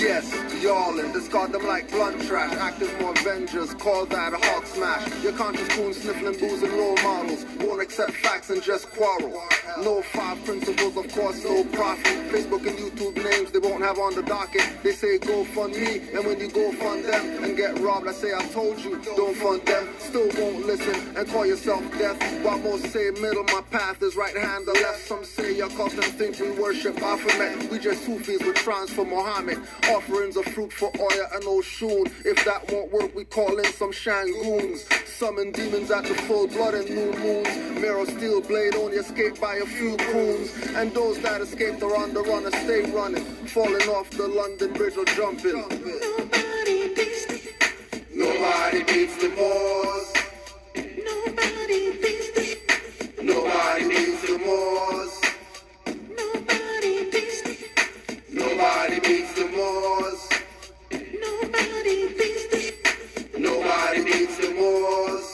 Yes, yawling, discard them like blunt trash. Active more Avengers, call that a hawk smash. Your conscious goon sniffling booze and role models. Won't accept facts and just quarrel. No 5 principles, of course, no profit. Facebook and YouTube names they won't have on the docket. They say go fund me, and when you go fund them and get robbed, I say I told you, don't fund them. Still won't listen and call yourself deaf. While most say middle, my path is right hand or left. Some say your cult and think we worship Baphomet. We just Sufis with trance for Muhammad. Offerings of fruit for Oya and Oshun. If that won't work, we call in some Shangoons. Summon demons at the full blood and new moons. Mirror steel blade only escaped by a few coons. And those that escaped are on the run and stay running. Falling off the London Bridge or jumping. Nobody beats the Moors. Nobody beats the Nobody beats the Moors. Nobody beats the Nobody beats the Moors. Nobody beats the Nobody beats the Moors.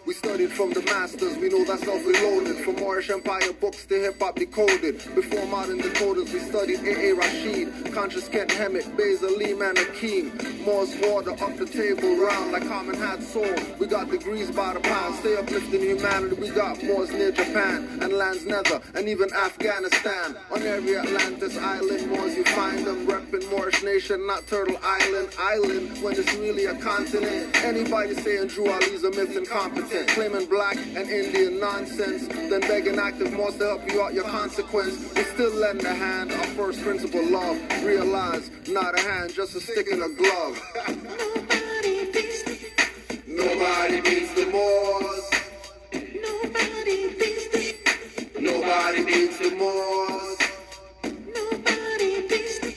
We studied from the masters, we know that's self-reloaded. From Moorish Empire books to hip-hop decoded. Before modern decoders, we studied A.A. Rashid, Conscious Kent Hemet, Basil Lee, and Akeem. Moore's water up the table round like Common had soul. We got degrees by the pound, stay uplifting humanity. We got Moors near Japan and lands nether, and even Afghanistan. On every Atlantis island, Moors you find them repping Moorish nation, not Turtle Island. Island when it's really a continent. Anybody saying Drew Ali's a myth incompetent, claiming black and Indian nonsense, then begging active Moors to help you out your consequence. We still lend a hand, our first principle love. Realize, not a hand, just a stick in a glove. Nobody beats the Nobody beats the Moors. Nobody beats the Nobody beats the Moors. Nobody beats the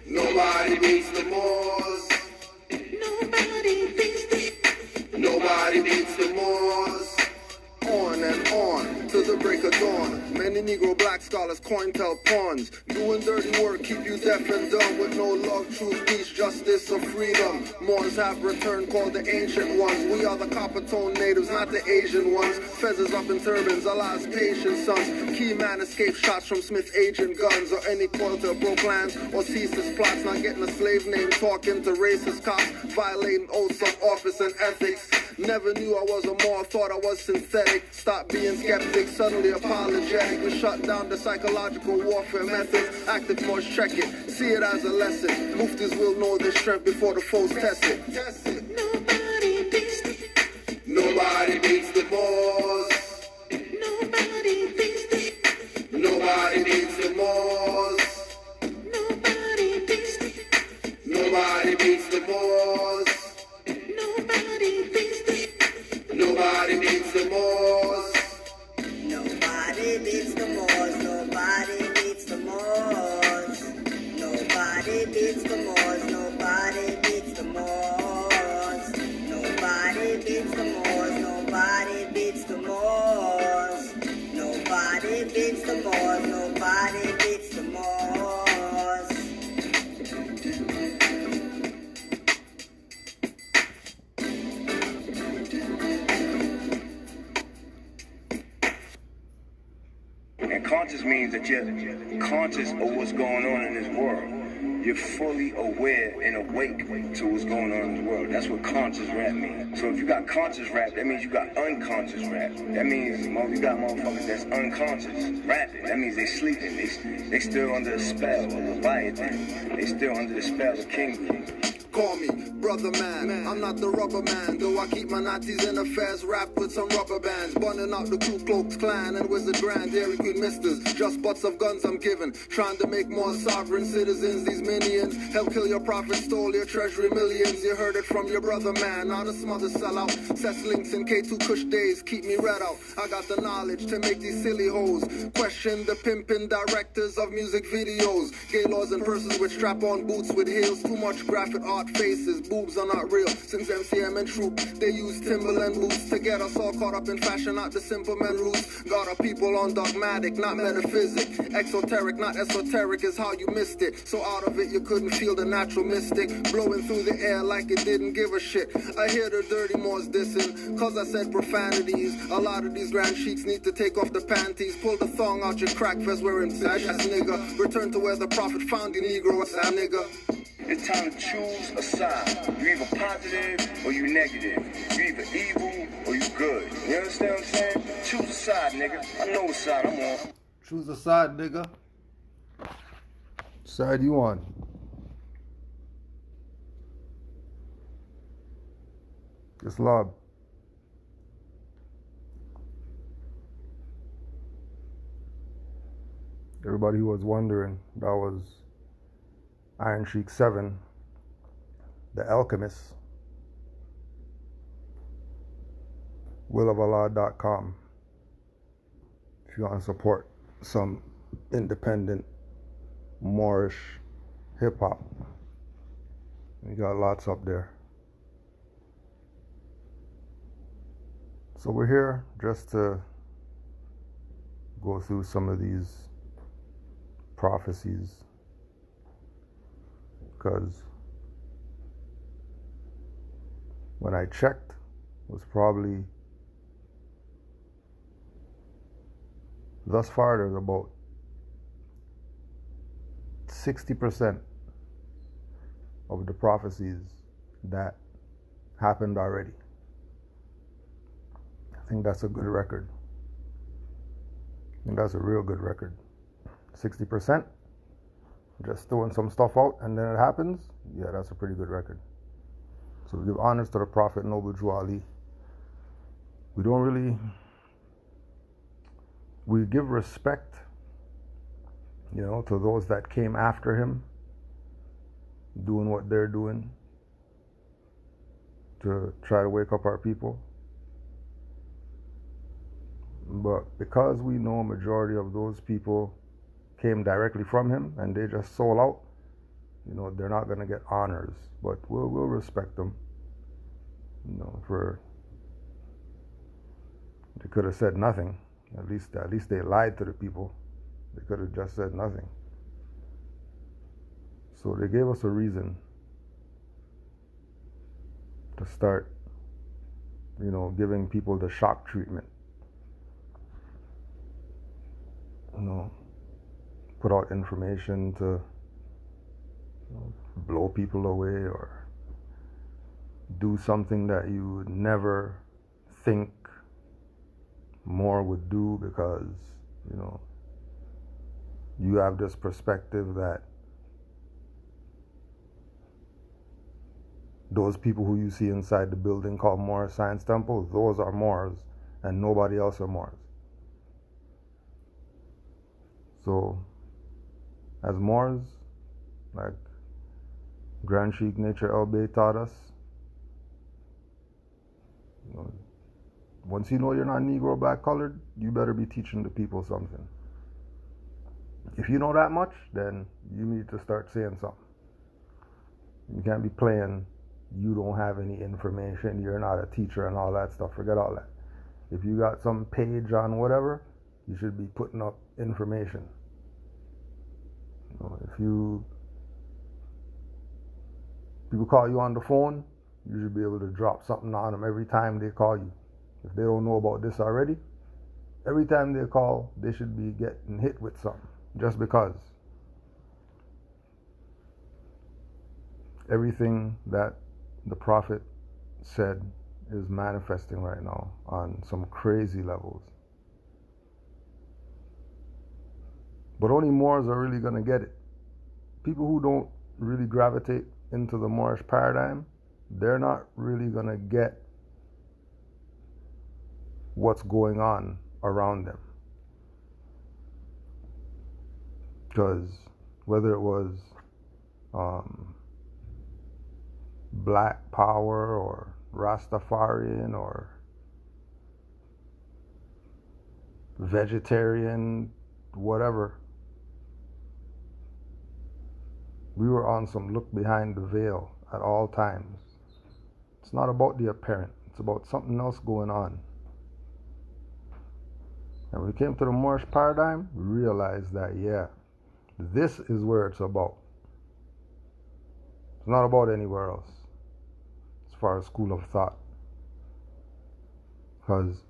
Nobody beats the Moors. Nobody beats the Nobody beats the Moors. On and on to the break of dawn. Many Negro black scholars coin tell pawns. Doing dirty work keep you deaf and dumb. With no love, truth, peace, justice, or freedom. Moors have returned called the ancient ones. We are the copper tone natives, not the Asian ones. Feathers up in turbans, Allah's patient sons. Key man escaped shots from Smith agent guns. Or any quarter broke plans or ceased his plots. Not getting a slave name, talking to racist cops. Violating oaths of office and ethics. Never knew I was a Moor, thought I was synthetic. Stop being skeptic, suddenly apologetic. We shut down the psychological warfare methods. Active Moors check it, see it as a lesson. Muftis will know their strength before the foes test it. Nobody beats the Nobody beats the Moors. Nobody beats the Nobody beats the Moors. Nobody beats the Nobody beats the Moors. Nobody beats the Nobody beats the Moors. Nobody beats the Moors. Nobody beats the Moors. Nobody beats the Moors. Nobody beats the Moors. Nobody beats the Moors. Nobody beats the Moors. Nobody beats the Moors. Nobody beats the Moors. And conscious means that you're conscious of what's going on in this world. You're fully aware and awake to what's going on in this world. That's what conscious rap means. So if you got conscious rap, that means you got unconscious rap. That means you got motherfuckers that's unconscious rapping. That means they sleeping. They still under the spell of Leviathan. They still under the spell of King. Call me brother man, I'm not the rubber man. Though I keep my Nazis in affairs wrapped with some rubber bands. Burning out the Ku Klux Klan and Wizard Grand Dairy Queen misters. Just butts of guns I'm giving. Trying to make more sovereign citizens, these minions. Help kill your prophets, stole your treasury millions. You heard it from your brother man, now the smother sellout. Sets links in K2 Kush days, keep me red out. I got the knowledge to make these silly hoes question the pimping directors of music videos. Gay laws and persons with strap-on boots with heels. Too much graphic art faces, boobs are not real. Since MCM and Troop, they use Timberland boots to get us all caught up in fashion, not the simple men roots. Got our people on dogmatic, not metaphysic. Exoteric, not esoteric is how you missed it. So out of it you couldn't feel the natural mystic blowing through the air like it didn't give a shit. I hear the dirty Moors dissing, cause I said profanities. A lot of these grand sheiks need to take off the panties. Pull the thong out your crack vest wearing sash ass nigga. Return to where the prophet found you, Negro, what's that nigga? It's time to choose a side. You either positive or you negative. You either evil or you good. You understand what I'm saying? Choose a side, nigga. I know what side I'm on. Choose a side, nigga. Side you on? Islam. Everybody who was wondering, that was Iron Sheik 7, The Alchemist, willofalah.com. If you want to support some independent Moorish hip hop, you got lots up there. So we're here just to go through some of these prophecies, because when I checked, it was probably, thus far there's about 60% of the prophecies that happened already. I think that's a good record. I think that's a real good record. 60%, just throwing some stuff out and then it happens. Yeah, that's a pretty good record. So we give honors to the Prophet Noble Drew Ali. We don't really, we give respect, to those that came after him, doing what they're doing to try to wake up our people. But because we know a majority of those people came directly from him and they just sold out, they're not going to get honors. But we'll respect them. For they could have said nothing. At least they lied to the people. They could have just said nothing. So they gave us a reason to start, giving people the shock treatment. Put out information to blow people away or do something that you would never think more would do, because you have this perspective that those people who you see inside the building called Moorish Science Temple, those are Moors and nobody else are Moors. So as Moors, like Grand Sheikh Nature El Bey taught us, once you know you're not Negro, black, colored, you better be teaching the people something. If you know that much, then you need to start saying something. You can't be playing, you don't have any information, you're not a teacher and all that stuff. Forget all that. If you got some page on whatever, you should be putting up information. If people call you on the phone, you should be able to drop something on them every time they call you. If they don't know about this already, every time they call, they should be getting hit with something, just because everything that the Prophet said is manifesting right now on some crazy levels. But only Moors are really going to get it. People who don't really gravitate into the Moorish paradigm, they're not really going to get what's going on around them. Because whether it was Black Power or Rastafarian or vegetarian, whatever, we were on some look behind the veil at all times. It's not about the apparent, it's about something else going on. And when we came to the Moorish paradigm, we realized that, yeah, this is where it's about. It's not about anywhere else as far as school of thought. Because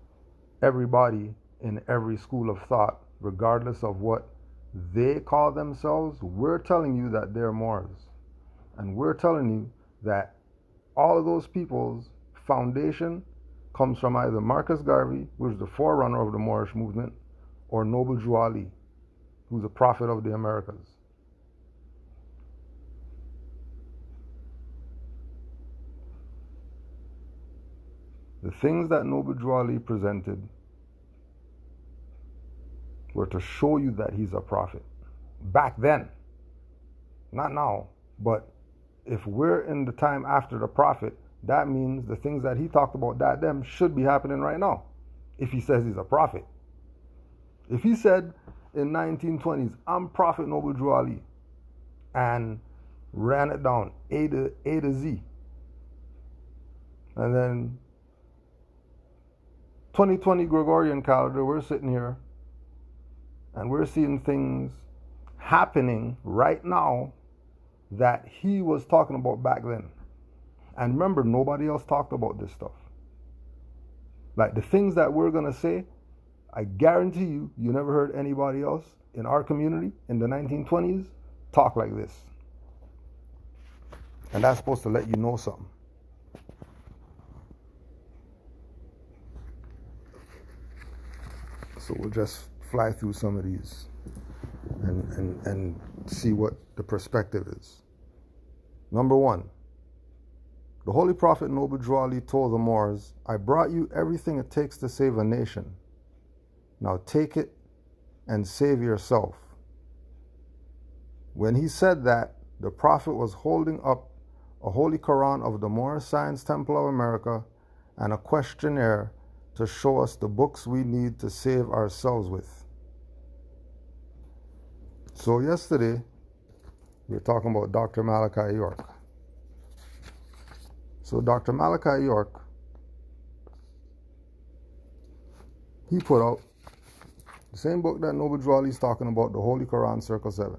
everybody in every school of thought, regardless of what they call themselves, we're telling you that they're Moors. And we're telling you that all of those people's foundation comes from either Marcus Garvey, who's the forerunner of the Moorish movement, or Noble Drew Ali, who's a prophet of the Americas. The things that Noble Drew Ali presented were to show you that he's a prophet. Back then, not now, but if we're in the time after the prophet, that means the things that he talked about that them should be happening right now, if he says he's a prophet. If he said in 1920s, I'm Prophet Noble Drew Ali, and ran it down A to Z, and then 2020 Gregorian calendar, we're sitting here and we're seeing things happening right now that he was talking about back then. And remember, nobody else talked about this stuff. Like the things that we're going to say, I guarantee you never heard anybody else in our community in the 1920s talk like this. And that's supposed to let you know something. So we'll just fly through some of these and see what the perspective is. Number one, the Holy Prophet Noble Drew Ali told the Moors, I brought you everything it takes to save a nation. Now take it and save yourself. When he said that, the Prophet was holding up a Holy Quran of the Moorish Science Temple of America and a questionnaire to show us the books we need to save ourselves with. So yesterday, we were talking about Dr. Malachi York. So Dr. Malachi York, he put out the same book that Noble Drew Ali is talking about, the Holy Quran, Circle 7.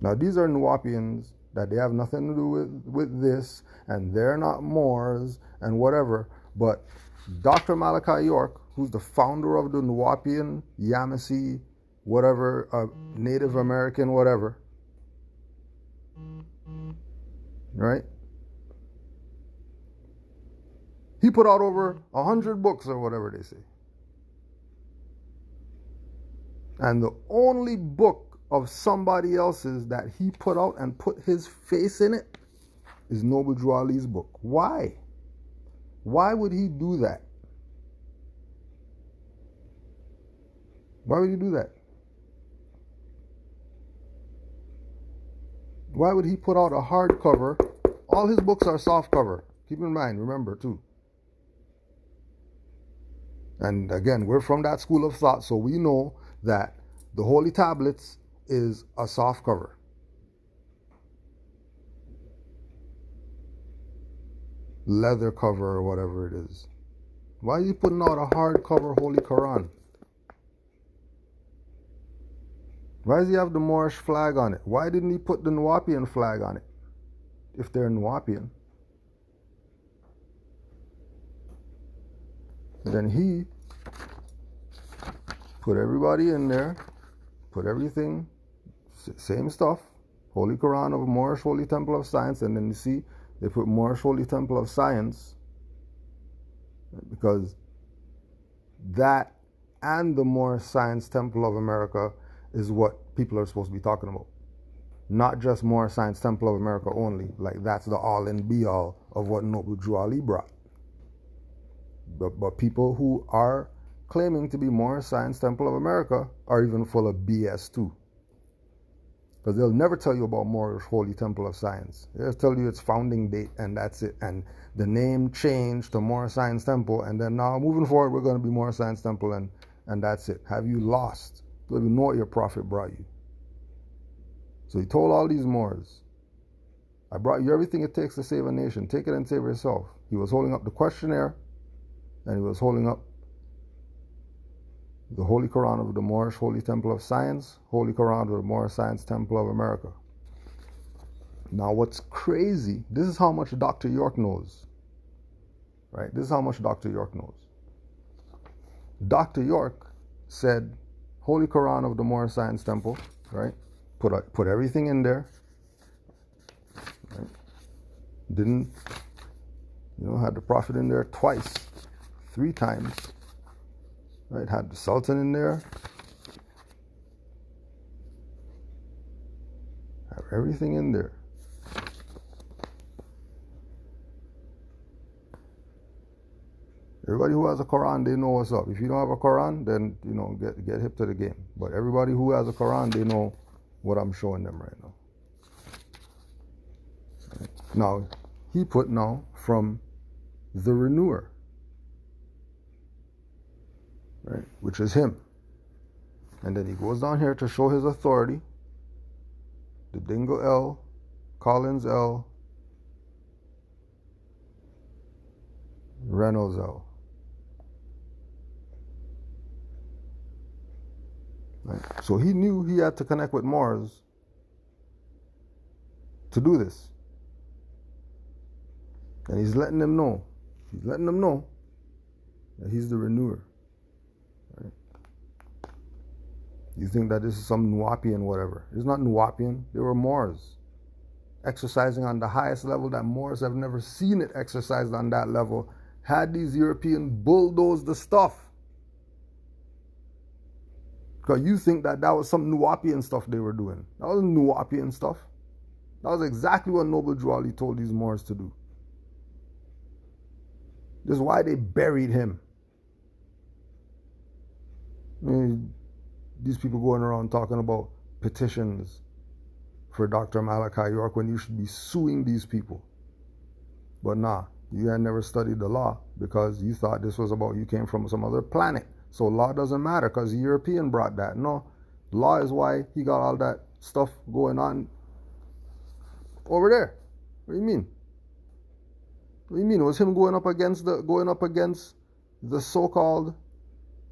Now these are Nuwapians that they have nothing to do with this, and they're not Moors and whatever, but Dr. Malachi York, who's the founder of the Nuwapian, Yamasee, whatever, Native American, whatever, right? He put out over 100 books or whatever they say. And the only book of somebody else's that he put out and put his face in it is Noble Drew Ali's book. Why? Why would he do that? Why would he do that? Why would he put out a hardcover? All his books are soft cover. Keep in mind, remember too. And again, we're from that school of thought, so we know that the Holy Tablets is a soft cover. Leather cover or whatever it is. Why are you putting out a hardcover Holy Quran? Why does he have the Moorish flag on it? Why didn't he put the Nuwapian flag on it? If they're Nuwapian. Then he put everybody in there, put everything, same stuff, Holy Quran of Moorish Holy Temple of Science, and then you see they put Moorish Holy Temple of Science, because that and the Moorish Science Temple of America is what people are supposed to be talking about. Not just Moorish Science Temple of America only, like that's the all and be all of what Noble Drew Ali brought. But people who are claiming to be Moorish Science Temple of America are even full of BS too. Because they'll never tell you about Moorish Holy Temple of Science. They'll tell you its founding date and that's it. And the name changed to Moorish Science Temple, and then now moving forward we're going to be Moorish Science Temple, and that's it. Have you lost? Don't even know what your prophet brought you. So he told all these Moors, I brought you everything it takes to save a nation. Take it and save yourself. He was holding up the questionnaire, and he was holding up the Holy Quran of the Moorish Holy Temple of Science, Holy Quran of the Moorish Science Temple of America. Now what's crazy, this is how much Dr. York knows. Right? This is how much Dr. York knows. Dr. York said, Holy Quran of the Moorish Science Temple, right? put everything in there. Right? Didn't, had the Prophet in there twice, 3 times. Right? Had the Sultan in there. Have everything in there. Everybody who has a Quran, they know what's up. If you don't have a Quran, then, get hip to the game. But everybody who has a Quran, they know what I'm showing them right now. Right. Now, he put now from the renewer, right, which is him. And then he goes down here to show his authority. The Dingo L, Collins L, Reynolds L. Right. So he knew he had to connect with Moors to do this. And he's letting them know. He's letting them know that he's the renewer. Right. You think that this is some Nuwapian whatever. It's not Nuwapian. They were Moors. Exercising on the highest level that Moors have never seen it exercised on that level. Had these Europeans bulldozed the stuff. Because you think that was some Nuwapian stuff they were doing. That wasn't Nuwapian stuff. That was exactly what Noble Drew Ali told these Moors to do. This is why they buried him. I mean, these people going around talking about petitions for Dr. Malachi York when you should be suing these people. But nah, you had never studied the law because you thought this was about you came from some other planet. So law doesn't matter because the European brought that. No, law is why he got all that stuff going on over there. What do you mean? What do you mean? It was him going up against the so-called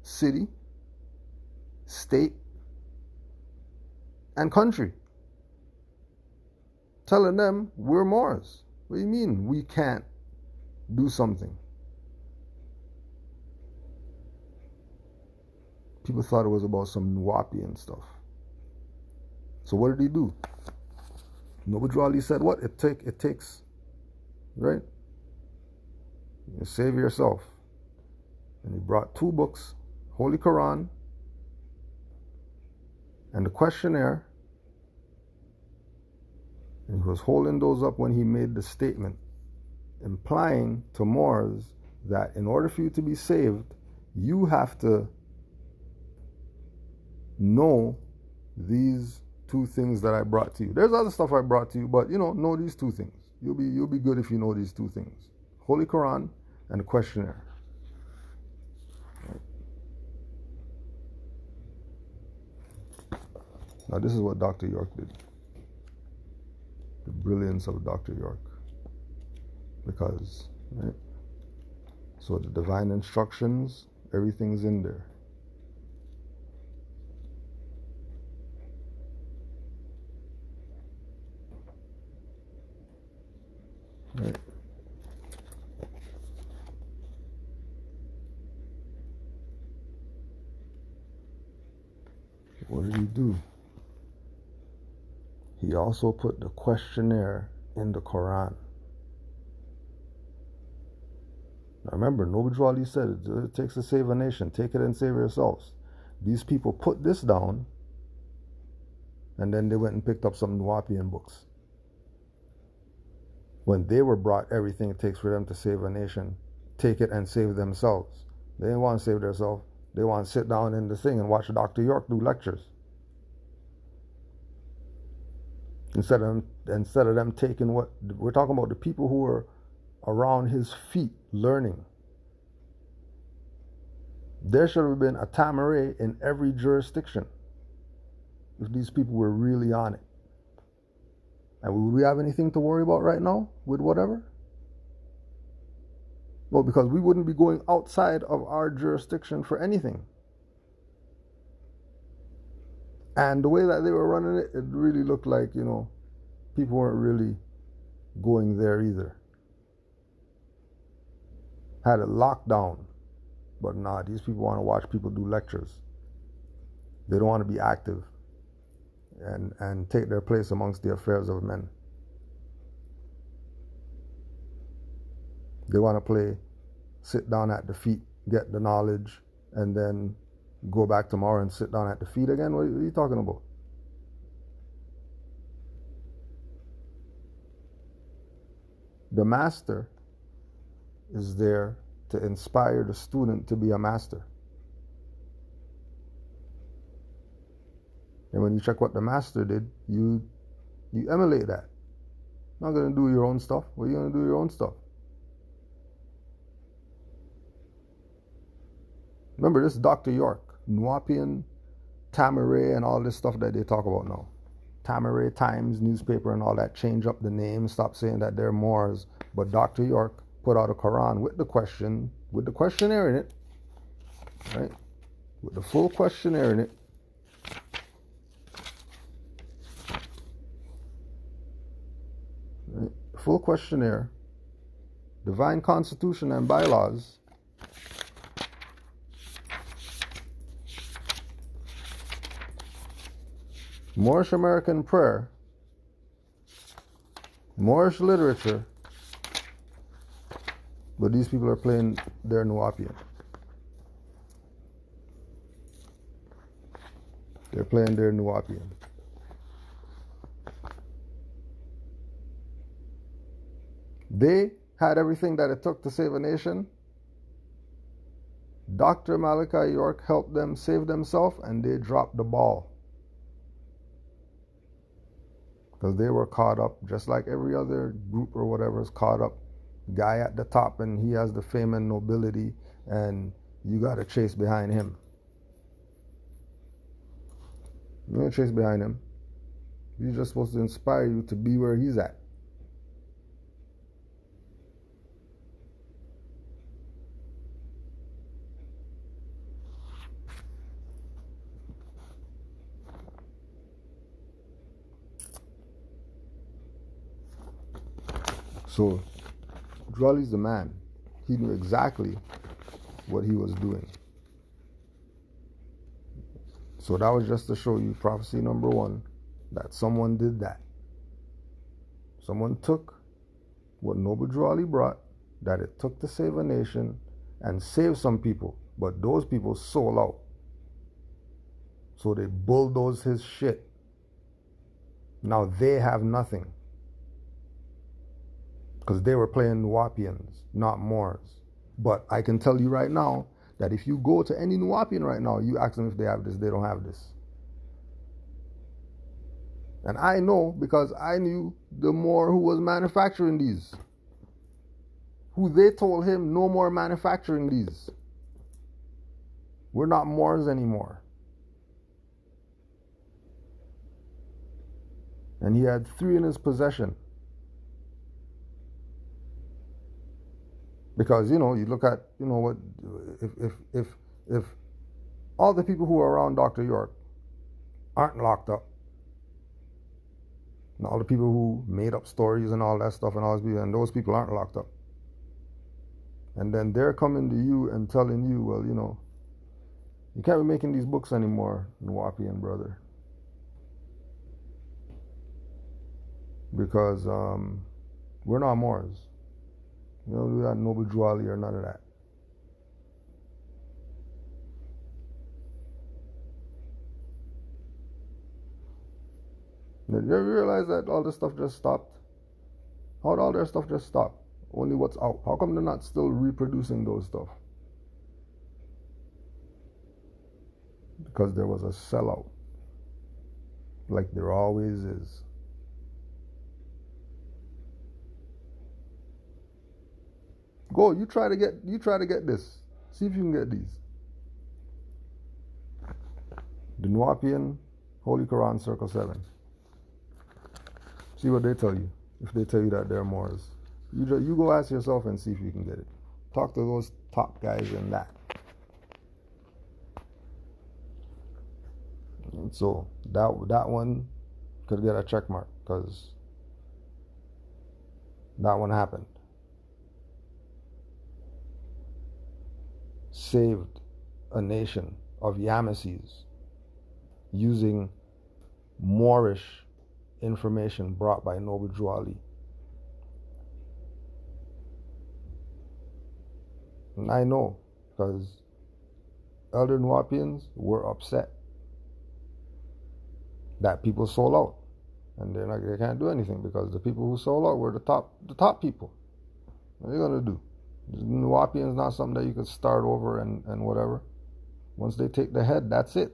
city, state, and country. Telling them we're Moors. What do you mean we can't do something? People thought it was about some Nuwapian stuff. So what did he do? Noble Drew Ali said what? It takes, right? You save yourself. And he brought 2 books, Holy Quran and the questionnaire. And he was holding those up when he made the statement, implying to Moors that in order for you to be saved, you have to know these 2 things that I brought to you. There's other stuff I brought to you, but know these 2 things. You'll be good if you know these 2 things. Holy Quran and the questionnaire. Right. Now this is what Dr. York did. The brilliance of Dr. York. Because, right? So the divine instructions, everything's in there. Right. What did he do? He also put the questionnaire in the Quran. Now remember, Noble Drew Ali said it takes to save a nation. Take it and save yourselves. These people put this down, and then they went and picked up some Nuwapian books. When they were brought everything it takes for them to save a nation, take it and save themselves. They didn't want to save themselves. They want to sit down in the thing and watch Dr. York do lectures. Instead of them taking what we're talking about, the people who were around his feet learning. There should have been a Tamaray in every jurisdiction if these people were really on it. And would we have anything to worry about right now with whatever? Well, because we wouldn't be going outside of our jurisdiction for anything. And the way that they were running it, it really looked like, people weren't really going there either. Had it locked down. But nah, these people want to watch people do lectures. They don't want to be active. and take their place amongst the affairs of men. They want to play, sit down at the feet, get the knowledge, and then go back tomorrow and sit down at the feet again? What are you talking about? The master is there to inspire the student to be a master. And when you check what the master did, you emulate that. Not going to do your own stuff. Well, you're going to do your own stuff. Remember, this is Dr. York, Nuwapian, Tamaray, and all this stuff that they talk about now. Tamaray Times newspaper and all that, change up the name, stop saying that they're Moors. But Dr. York put out a Quran with the questionnaire in it, right? With the full questionnaire in it. Right? Full questionnaire, divine constitution and bylaws. Moorish American prayer, Moorish literature, but these people are playing their Nuwapian. They're playing their Nuwapian. They had everything that it took to save a nation. Dr. Malachi York helped them save themselves, and they dropped the ball. Because they were caught up, just like every other group or whatever is caught up. Guy at the top, and he has the fame and nobility, and you got to chase behind him. You don't chase behind him. He's just supposed to inspire you to be where he's at. So, Drawley's the man. He knew exactly what he was doing. So that was just to show you prophecy number one, that someone did that. Someone took what Noble Drawley brought, that it took to save a nation, and save some people. But those people sold out. So they bulldozed his shit. Now they have nothing. Because they were playing Nuwapians, not Moors. But I can tell you right now that if you go to any Nuwapian right now, you ask them if they have this, they don't have this. And I know because I knew the Moor who was manufacturing these. Who they told him, no more manufacturing these. We're not Moors anymore. And he had 3 in his possession. Because, you look at, what, if all the people who are around Dr. York aren't locked up, and all the people who made up stories and all that stuff and those people aren't locked up, and then they're coming to you and telling you, well, you can't be making these books anymore, Nuwapian brother, because we're not Moors. We don't do that Noble Drawley or none of that. Did you ever realize that all this stuff just stopped? How'd all their stuff just stop? Only what's out. How come they're not still reproducing those stuff? Because there was a sellout. Like there always is. Go, you try to get this. See if you can get these. The Nuwapian Holy Quran Circle 7. See what they tell you. If they tell you that they're Moors. You go ask yourself and see if you can get it. Talk to those top guys in that. And so that one could get a check mark because that one happened. Saved a nation of Yamassees using Moorish information brought by Noble Drew Ali. And I know, because Elder Nuwapians were upset that people sold out, and they can't do anything because the people who sold out were the top people. What are you gonna do? Nuwapians not something that you could start over and whatever. Once they take the head, that's it.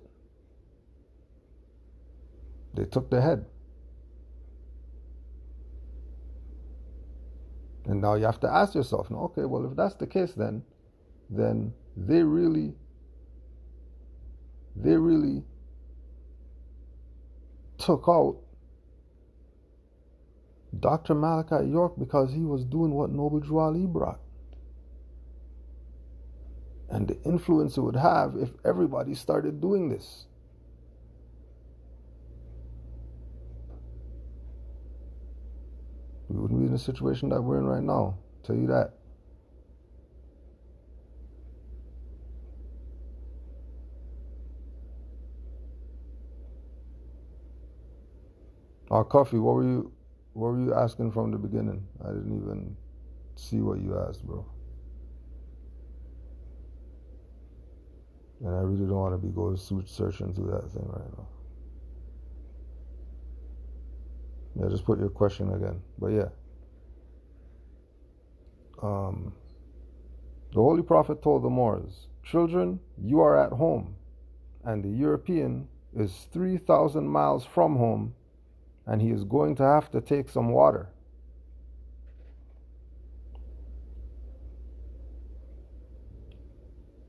They took the head. And now you have to ask yourself, okay, well, if that's the case, then they really took out Dr. Malachi York because he was doing what Noble Drew Ali brought. And the influence it would have if everybody started doing this. We wouldn't be in the situation that we're in right now, I'll tell you that. Coffee, what were you asking from the beginning? I didn't even see what you asked, bro. And I really don't want to be going searching through that thing right now. Yeah, just put your question again. But yeah. The Holy Prophet told the Moors, "Children, you are at home, and the European is 3,000 miles from home, and he is going to have to take some water."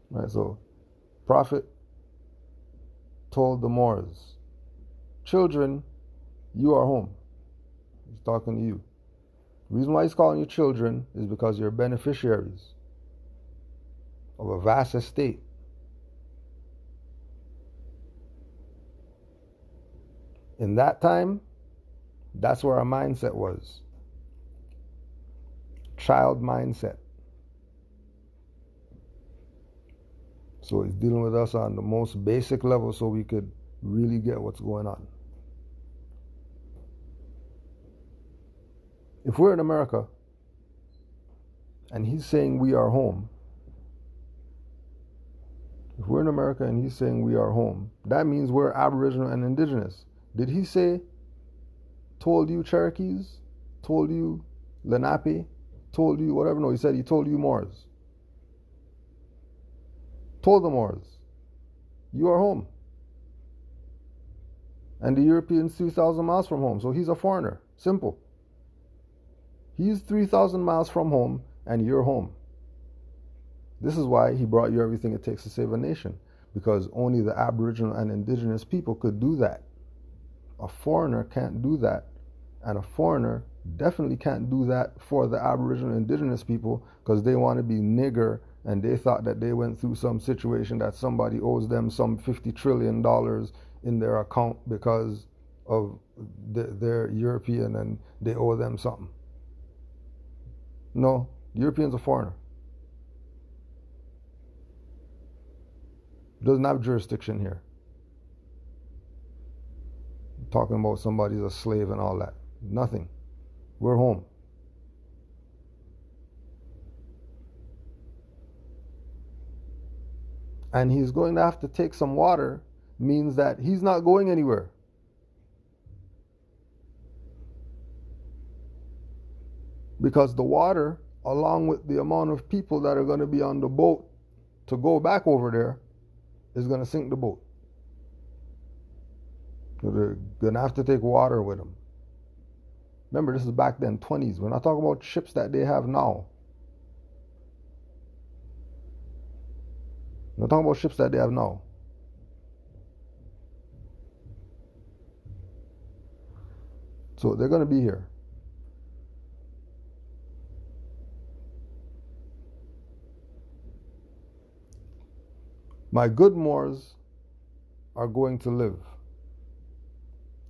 Right, so Prophet told the Moors, "Children, you are home." He's talking to you. The reason why he's calling you children is because you're beneficiaries of a vast estate. In that time, that's where our mindset was. Child mindset. So he's dealing with us on the most basic level so we could really get what's going on. If we're in America and he's saying we are home, if we're in America and he's saying we are home, that means we're Aboriginal and Indigenous. Did he say, told you Cherokees, told you Lenape, told you whatever? No, he said he told you Moors. Told the Moors, you are home. And the European's 3,000 miles from home, so he's a foreigner. Simple. He's 3,000 miles from home, and you're home. This is why he brought you everything it takes to save a nation, because only the Aboriginal and Indigenous people could do that. A foreigner can't do that, and a foreigner definitely can't do that for the Aboriginal and Indigenous people because they want to be nigger, and they thought that they went through some situation that somebody owes them some $50 trillion in their account because of their European and they owe them something. No, European's a foreigner. Doesn't have jurisdiction here. Talking about somebody's a slave and all that. Nothing. We're home. And he's going to have to take some water means that he's not going anywhere. Because the water, along with the amount of people that are going to be on the boat to go back over there, is going to sink the boat. So they're going to have to take water with them. Remember, this is back then, 20s. We're not talking about ships that they have now. We're not talking about ships that they have now. So they're going to be here. My good Moors are going to live.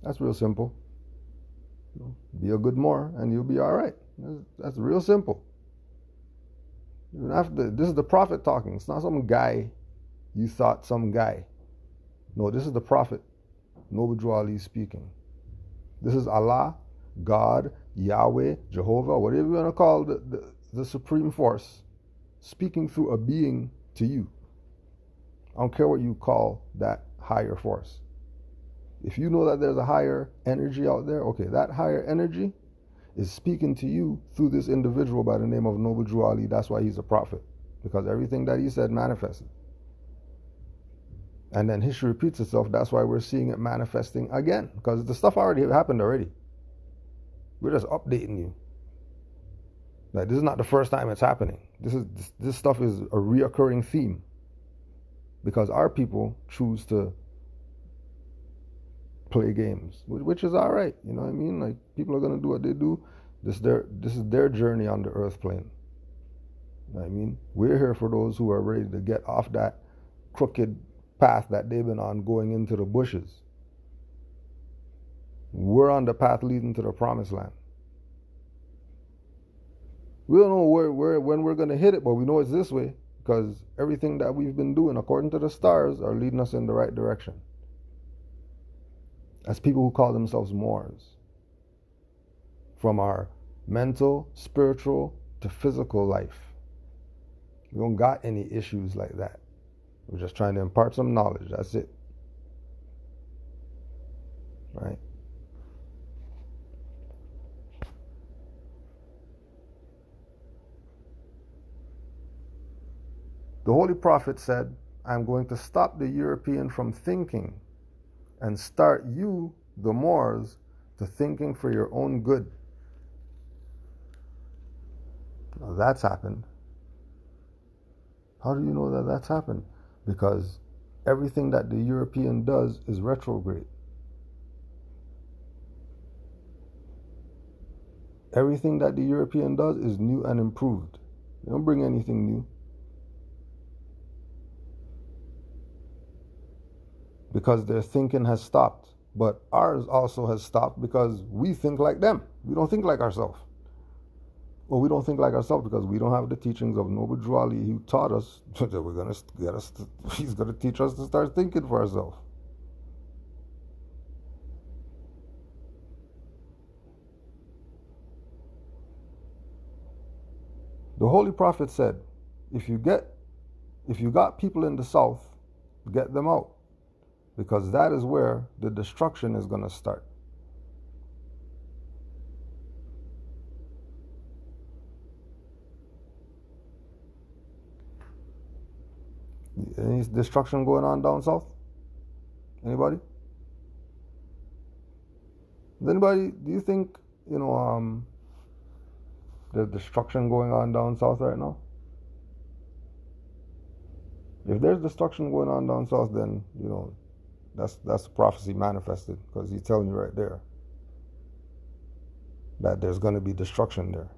That's real simple. Be a good Moor and you'll be all right. That's real simple. This is the Prophet talking. It's not some guy you thought some guy. No, this is the Prophet Noble Drew Ali speaking. This is Allah, God, Yahweh, Jehovah, whatever you want to call the supreme force, speaking through a being to you. I don't care what you call that higher force. If you know that there's a higher energy out there, okay, that higher energy is speaking to you through this individual by the name of Noble Drew Ali. That's why he's a prophet, because everything that he said manifested. And then history repeats itself. That's why we're seeing it manifesting again, because the stuff already happened already. We're just updating you. Like, this is not the first time it's happening. This stuff is a reoccurring theme, because our people choose to play games, which is all right. You know what I mean? Like, people are gonna do what they do. This is their journey on the earth plane. You know what I mean? We're here for those who are ready to get off that crooked path that they've been on, going into the bushes. We're on the path leading to the promised land. We don't know when we're going to hit it, but we know it's this way, because everything that we've been doing according to the stars are leading us in the right direction. As people who call themselves Moors, from our mental, spiritual to physical life, we don't got any issues like that. We're just trying to impart some knowledge. That's it. Right? The Holy Prophet said, I'm going to stop the European from thinking and start you, the Moors, to thinking for your own good. Now that's happened. How do you know that that's happened? Because everything that the European does is retrograde. Everything that the European does is new and improved. They don't bring anything new. Because their thinking has stopped. But ours also has stopped because we think like them. We don't think like ourselves. Well, we don't think like ourselves because we don't have the teachings of Noble Drew Ali, who taught us that he's going to teach us to start thinking for ourselves. The Holy Prophet said, if you got people in the south, get them out, because that is where the destruction is going to start. Any destruction going on down south? Anybody? Do you think, there's destruction going on down south right now? If there's destruction going on down south, then, that's prophecy manifested, because he's telling you right there that there's going to be destruction there.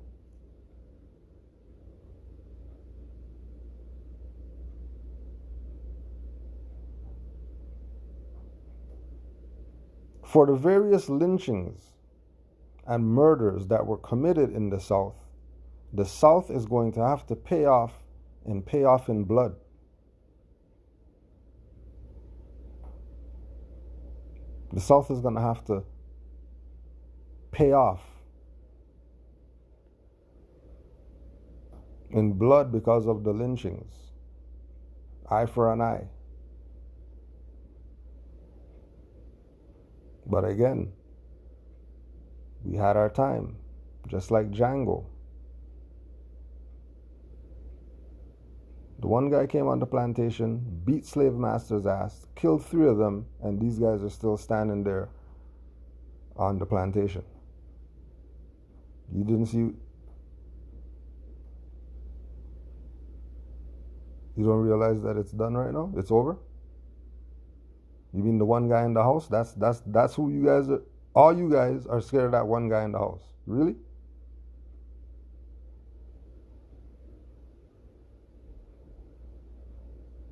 For the various lynchings and murders that were committed in the South is going to have to pay off in blood. The South is going to have to pay off in blood because of the lynchings. Eye for an eye. But again, we had our time, just like Django. The one guy came on the plantation, beat slave master's ass, killed 3 of them, and these guys are still standing there on the plantation. You didn't see? You don't realize that it's done right now? It's over? You mean the one guy in the house? That's who you guys are. All you guys are scared of that one guy in the house. Really?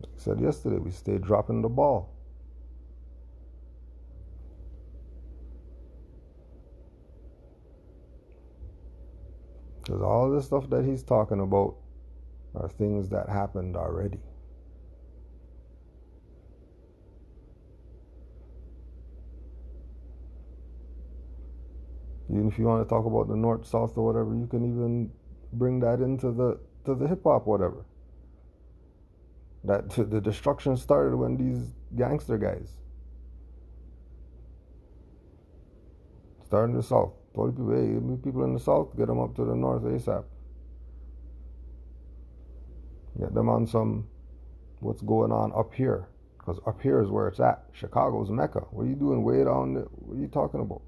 Like I said yesterday, we stayed dropping the ball. Because all the stuff that he's talking about are things that happened already. Even if you want to talk about the north, south, or whatever, you can even bring that into the hip hop, whatever. That the destruction started when these gangster guys started in the south. Told people, hey, people in the south, get them up to the north ASAP. Get them on some what's going on up here, because up here is where it's at. Chicago's Mecca. What are you doing way down there? What are you talking about?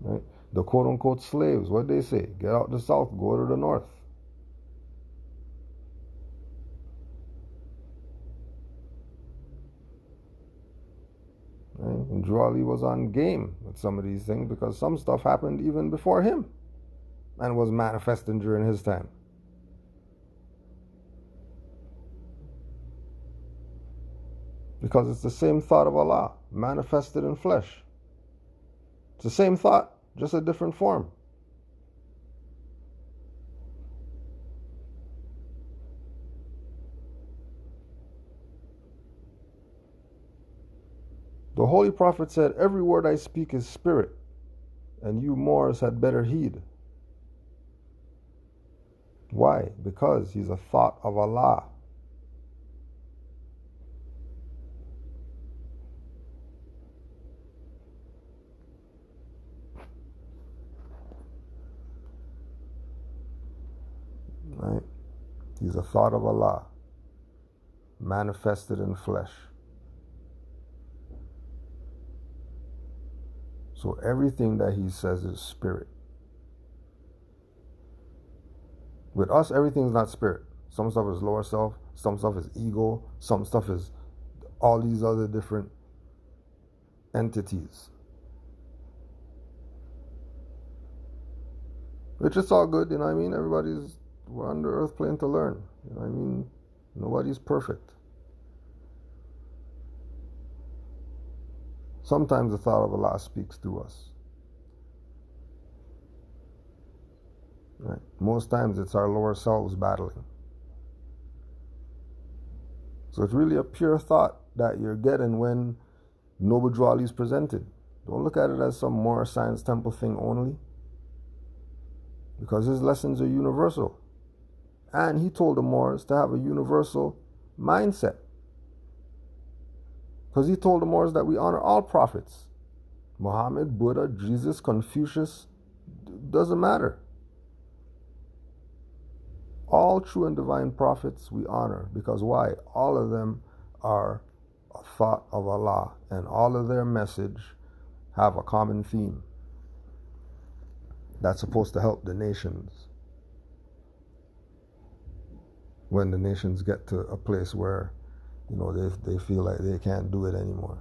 Right? The quote-unquote slaves, what they say? Get out the south, go to the north. Right? And Drew Ali was on game with some of these things because some stuff happened even before him and was manifesting during his time. Because it's the same thought of Allah manifested in flesh. It's the same thought, just a different form. The Holy Prophet said, every word I speak is spirit, and you Moors had better heed. Why? Because he's a thought of Allah. Right? He's a thought of Allah, manifested in flesh. So everything that he says is spirit. With us, everything's not spirit. Some stuff is lower self, some stuff is ego, some stuff is all these other different entities. Which is all good, you know what I mean? We're on the earth plane to learn. You know what I mean? Nobody's perfect. Sometimes the thought of Allah speaks through us. Right? Most times it's our lower selves battling. So it's really a pure thought that you're getting when Noble Drew Ali is presented. Don't look at it as some more science temple thing only, because his lessons are universal. And he told the Moors to have a universal mindset. Because he told the Moors that we honor all prophets. Muhammad, Buddha, Jesus, Confucius, doesn't matter. All true and divine prophets we honor. Because why? All of them are a thought of Allah. And all of their message have a common theme that's supposed to help the nations. When the nations get to a place where, you know, they feel like they can't do it anymore.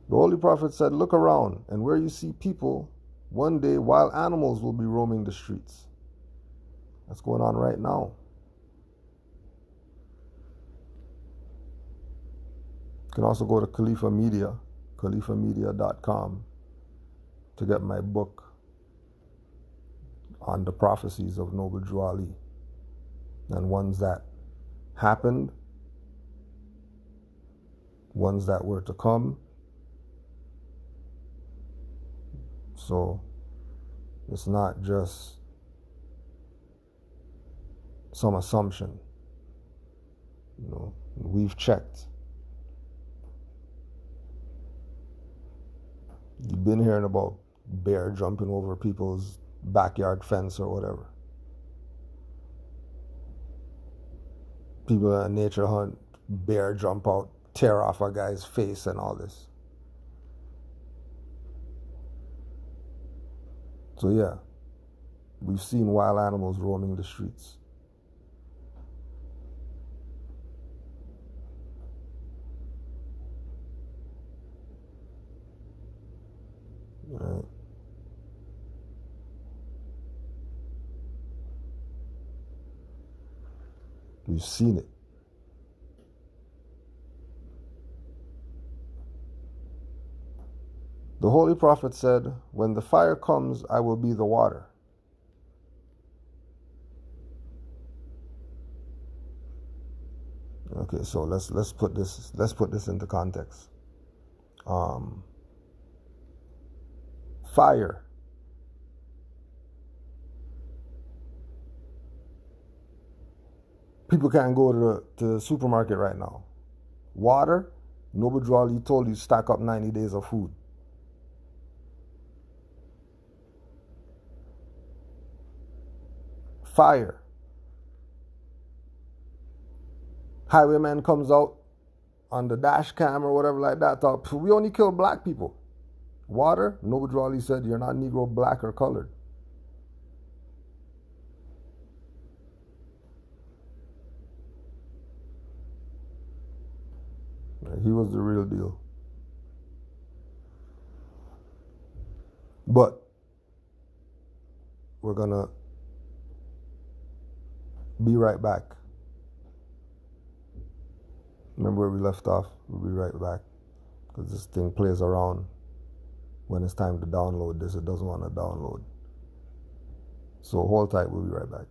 The Holy Prophet said, look around, and where you see people, one day wild animals will be roaming the streets. That's going on right now. You can also go to Khalifa Media, khalifamedia.com, to get my book on the prophecies of Noble Drew Ali, and ones that happened, ones that were to come. So it's not just some assumption. You know, we've checked. You've been hearing about bear jumping over people's backyard fence or whatever. People at a nature hunt, bear jump out, tear off a guy's face and all this. So yeah, we've seen wild animals roaming the streets. Right. We've seen it. The Holy Prophet said, when the fire comes, I will be the water. Okay, so let's put this into context. Fire. People can't go to the supermarket right now. Water, nobody really told you stack up 90 days of food. Fire. Highwayman comes out on the dash cam or whatever like that. Thought, we only kill black people. Water, nobody really said you're not Negro, black, or colored. He was the real deal. But we're gonna be right back. Remember where we left off? We'll be right back. Because this thing plays around when it's time to download this. It doesn't want to download. So hold tight, we'll be right back.